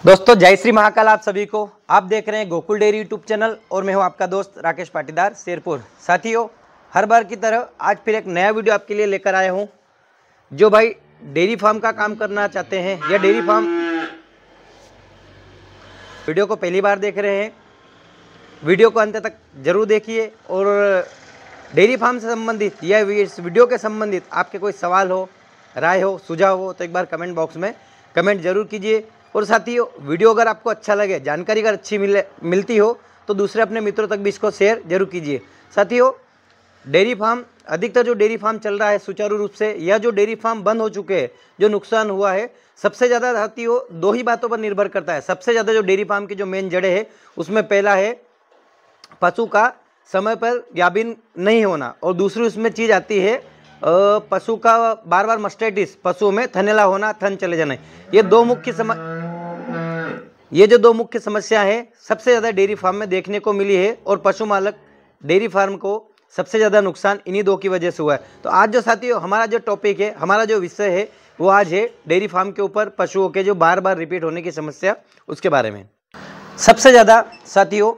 दोस्तों जय श्री महाकाल आप सभी को। आप देख रहे हैं गोकुल डेयरी यूट्यूब चैनल और मैं हूं आपका दोस्त राकेश पाटीदार शेरपुर। साथियों, हर बार की तरह आज फिर एक नया वीडियो आपके लिए लेकर आया हूं। जो भाई डेयरी फार्म का काम करना चाहते हैं या डेयरी फार्म वीडियो को पहली बार देख रहे हैं, वीडियो को अंत तक जरूर देखिए। और डेयरी फार्म से संबंधित या इस वीडियो के संबंधित आपके कोई सवाल हो, राय हो, सुझाव हो तो एक बार कमेंट बॉक्स में कमेंट जरूर कीजिए। और साथियों, वीडियो अगर आपको अच्छा लगे, जानकारी अगर अच्छी मिलती हो तो दूसरे अपने मित्रों तक भी इसको शेयर जरूर कीजिए। साथियों, डेयरी फार्म अधिकतर जो डेयरी फार्म चल रहा है सुचारू रूप से, या जो डेयरी फार्म बंद हो चुके हैं, जो नुकसान हुआ है, सबसे ज़्यादा साथियों दो ही बातों पर निर्भर करता है। सबसे ज़्यादा जो डेयरी फार्म की जो मेन जड़ें है उसमें पहला है पशु का समय पर गाभिन नहीं होना, और दूसरी उसमें चीज़ आती है पशु का बार बार मस्टाइटिस, पशुओं में थनैला होना, थन चले जाना। ये जो दो मुख्य समस्या है सबसे ज़्यादा डेयरी फार्म में देखने को मिली है, और पशु मालक डेयरी फार्म को सबसे ज़्यादा नुकसान इन्हीं दो की वजह से हुआ है। तो आज जो साथियों हमारा जो टॉपिक है, हमारा जो विषय है वो आज है डेयरी फार्म के ऊपर पशुओं के जो बार बार रिपीट होने की समस्या, उसके बारे में। सबसे ज़्यादा साथियों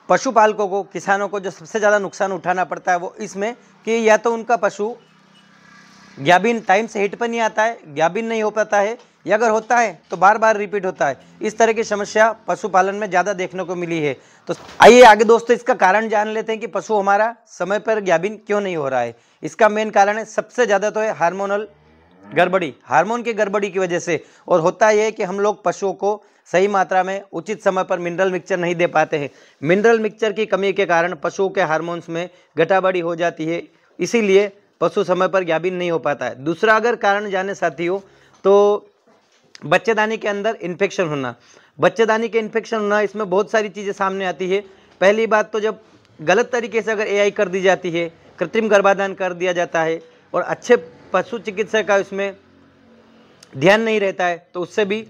पशुपालकों को, किसानों को जो सबसे ज़्यादा नुकसान उठाना पड़ता है वो इसमें कि या तो उनका पशु गाभिन टाइम से हिट पर नहीं आता है, गाभिन नहीं हो पाता है, या अगर होता है तो बार बार रिपीट होता है। इस तरह की समस्या पशुपालन में ज़्यादा देखने को मिली है। तो आइए आगे दोस्तों इसका कारण जान लेते हैं कि पशु हमारा समय पर गाभिन क्यों नहीं हो रहा है। इसका मेन कारण है सबसे ज़्यादा तो है हार्मोनल गड़बड़ी, हार्मोन की गड़बड़ी की वजह से। और होता यह है कि हम लोग पशुओं को सही मात्रा में उचित समय पर मिनरल मिक्सचर नहीं दे पाते हैं। मिनरल मिक्सचर की कमी के कारण पशुओं के हार्मोन्स में घटाबड़ी हो जाती है, इसीलिए पशु समय पर गाभिन नहीं हो पाता है। दूसरा अगर कारण जाने साथियों तो बच्चेदानी के अंदर इन्फेक्शन होना। बच्चेदानी के इन्फेक्शन होना, इसमें बहुत सारी चीज़ें सामने आती है। पहली बात तो जब गलत तरीके से अगर एआई कर दी जाती है, कृत्रिम गर्भाधान कर दिया जाता है और अच्छे पशु चिकित्सक का इसमें ध्यान नहीं रहता है, तो उससे भी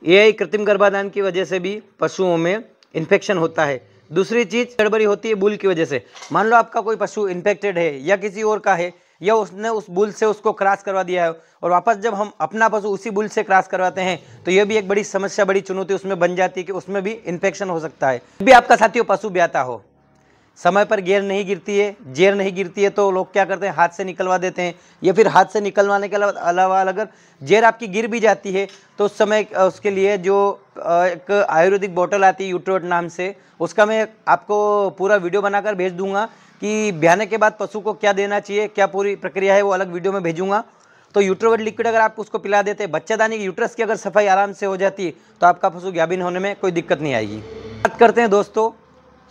एआई कृत्रिम गर्भाधान की वजह से भी पशुओं में इन्फेक्शन होता है। दूसरी चीज़ गड़बड़ी होती है बुल की वजह से। मान लो आपका कोई पशु इन्फेक्टेड है या किसी और का है, या उसने उस बुल से उसको क्रॉस करवा दिया है, और वापस जब हम अपना पशु उसी बुल से क्रॉस करवाते हैं तो यह भी एक बड़ी समस्या, बड़ी चुनौती उसमें बन जाती है कि उसमें भी इन्फेक्शन हो सकता है। भी आपका साथियों पशु ब्याता हो, समय पर जेर नहीं गिरती है तो लोग क्या करते हैं, हाथ से निकलवा देते हैं, या फिर हाथ से निकलवाने के अलावा अगर जेर आपकी गिर भी जाती है तो उस समय उसके लिए जो एक आयुर्वेदिक बोतल आती है यूट्रोवेट नाम से, उसका मैं आपको पूरा वीडियो बनाकर भेज दूंगा कि ब्याने के बाद पशु को क्या देना चाहिए, क्या पूरी प्रक्रिया है, वो अलग वीडियो में भेजूंगा। तो यूट्रोवेट लिक्विड अगर आप उसको पिला देते हैं, बच्चेदानी की यूट्रस की अगर सफाई आराम से हो जाती है तो आपका पशु गाभिन होने में कोई दिक्कत नहीं आएगी। बात करते हैं दोस्तों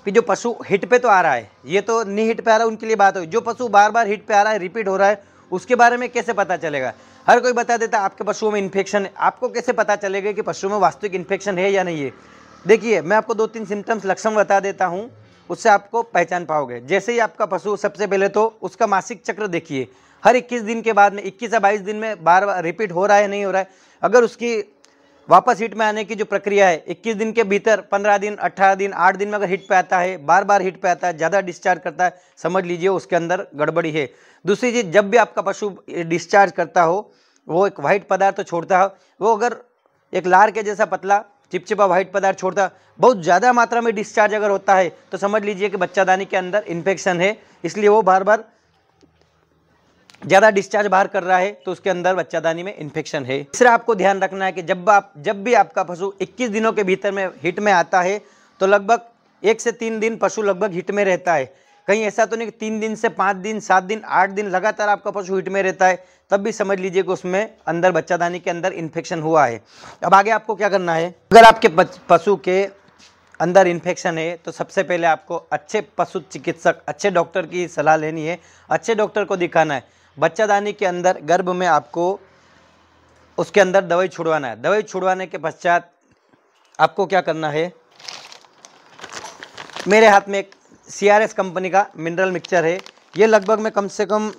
कि जो पशु हिट पे तो आ रहा है, ये तो नहीं हिट पे आ रहा है उनके लिए बात हो। जो पशु बार बार हिट पे आ रहा है, रिपीट हो रहा है, उसके बारे में कैसे पता चलेगा? हर कोई बता देता है आपके पशुओं में इन्फेक्शन है। आपको कैसे पता चलेगा कि पशुओं में वास्तविक इन्फेक्शन है या नहीं है? देखिए, मैं आपको 2-3 सिम्टम्स लक्षण बता देता हूँ, उससे आपको पहचान पाओगे। जैसे ही आपका पशु, सबसे पहले तो उसका मासिक चक्र देखिए, हर 21 दिन के बाद में 21 या 22 दिन में बार बार रिपीट हो रहा है नहीं हो रहा है। अगर उसकी वापस हिट में आने की जो प्रक्रिया है 21 दिन के भीतर 15 दिन, 18 दिन, 8 दिन में अगर हिट पे आता है, बार बार हिट पे आता है, ज़्यादा डिस्चार्ज करता है, समझ लीजिए उसके अंदर गड़बड़ी है। दूसरी चीज़, जब भी आपका पशु डिस्चार्ज करता हो, वो एक वाइट पदार्थ छोड़ता हो, वो अगर एक लार के जैसा पतला चिपचिपा वाइट पदार्थ छोड़ता, बहुत ज़्यादा मात्रा में डिस्चार्ज अगर होता है तो समझ लीजिए कि बच्चादानी के अंदर इन्फेक्शन है, इसलिए वो बार बार ज़्यादा डिस्चार्ज बाहर कर रहा है, तो उसके अंदर बच्चादानी में इन्फेक्शन है। तीसरा आपको ध्यान रखना है कि जब भी आपका पशु 21 दिनों के भीतर में हिट में आता है तो लगभग 1 से 3 दिन पशु लगभग हिट में रहता है। कहीं ऐसा तो नहीं कि 3 दिन से 5 दिन, 7 दिन, 8 दिन लगातार आपका पशु हिट में रहता है, तब भी समझ लीजिए कि उसमें अंदर बच्चादानी के अंदर इन्फेक्शन हुआ है। अब आगे आपको क्या करना है, अगर आपके पशु के अंदर इन्फेक्शन है तो सबसे पहले आपको अच्छे पशु चिकित्सक, अच्छे डॉक्टर की सलाह लेनी है, अच्छे डॉक्टर को दिखाना है। बच्चादानी के अंदर, गर्भ में आपको उसके अंदर दवाई छुड़वाना है। दवाई छुड़वाने के पश्चात आपको क्या करना है, मेरे हाथ में एक CRS कंपनी का मिनरल मिक्सचर है। ये लगभग मैं कम से कम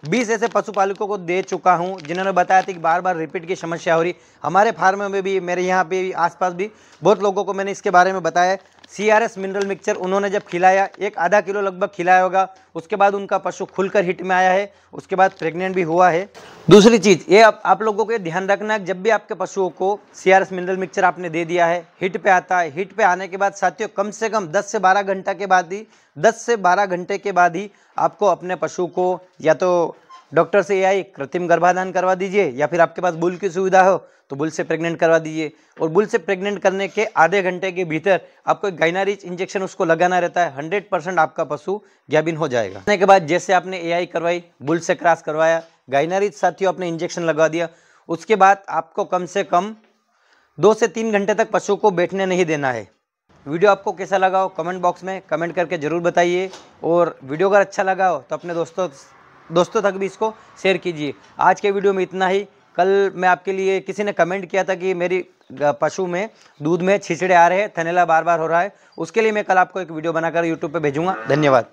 20 ऐसे पशुपालकों को दे चुका हूं जिन्होंने बताया था कि बार बार रिपीट की समस्या हो रही। हमारे फार्म में भी, मेरे यहाँ पे भी, आसपास भी बहुत लोगों को मैंने इसके बारे में बताया। CRS मिनरल मिक्सचर उन्होंने जब खिलाया, एक आधा किलो लगभग खिलाया होगा, उसके बाद उनका पशु खुलकर हिट में आया है, उसके बाद प्रेग्नेंट भी हुआ है। दूसरी चीज़ ये आप लोगों को ध्यान रखना है, जब भी आपके पशुओं को CRS मिनरल मिक्सचर आपने दे दिया है, हिट पे आता है, हिट पे आने के बाद साथियों कम से कम 10 से 12 घंटा के बाद ही 10 से 12 घंटे के बाद ही आपको अपने पशु को या तो डॉक्टर से AI कृत्रिम गर्भाधान करवा दीजिए, या फिर आपके पास बुल की सुविधा हो तो बुल से प्रेग्नेंट करवा दीजिए। और बुल से प्रेग्नेंट करने के आधे घंटे के भीतर आपको एक गाइनारिच इंजेक्शन उसको लगाना रहता है। 100% आपका पशु गाभिन हो जाएगा। करने के बाद जैसे आपने AI करवाई, बुल से क्रॉस करवाया, गाइनारिच साथियों आपने इंजेक्शन लगवा दिया, उसके बाद आपको कम से कम 2 से 3 घंटे तक पशु को बैठने नहीं देना है। वीडियो आपको कैसा लगा हो कमेंट बॉक्स में कमेंट करके ज़रूर बताइए, और वीडियो अगर अच्छा लगा हो तो अपने दोस्तों तक भी इसको शेयर कीजिए। आज के वीडियो में इतना ही। कल मैं आपके लिए, किसी ने कमेंट किया था कि मेरी पशु में दूध में छिचड़े आ रहे हैं, थनैला बार बार हो रहा है, उसके लिए मैं कल आपको एक वीडियो बनाकर यूट्यूब पे भेजूंगा। धन्यवाद।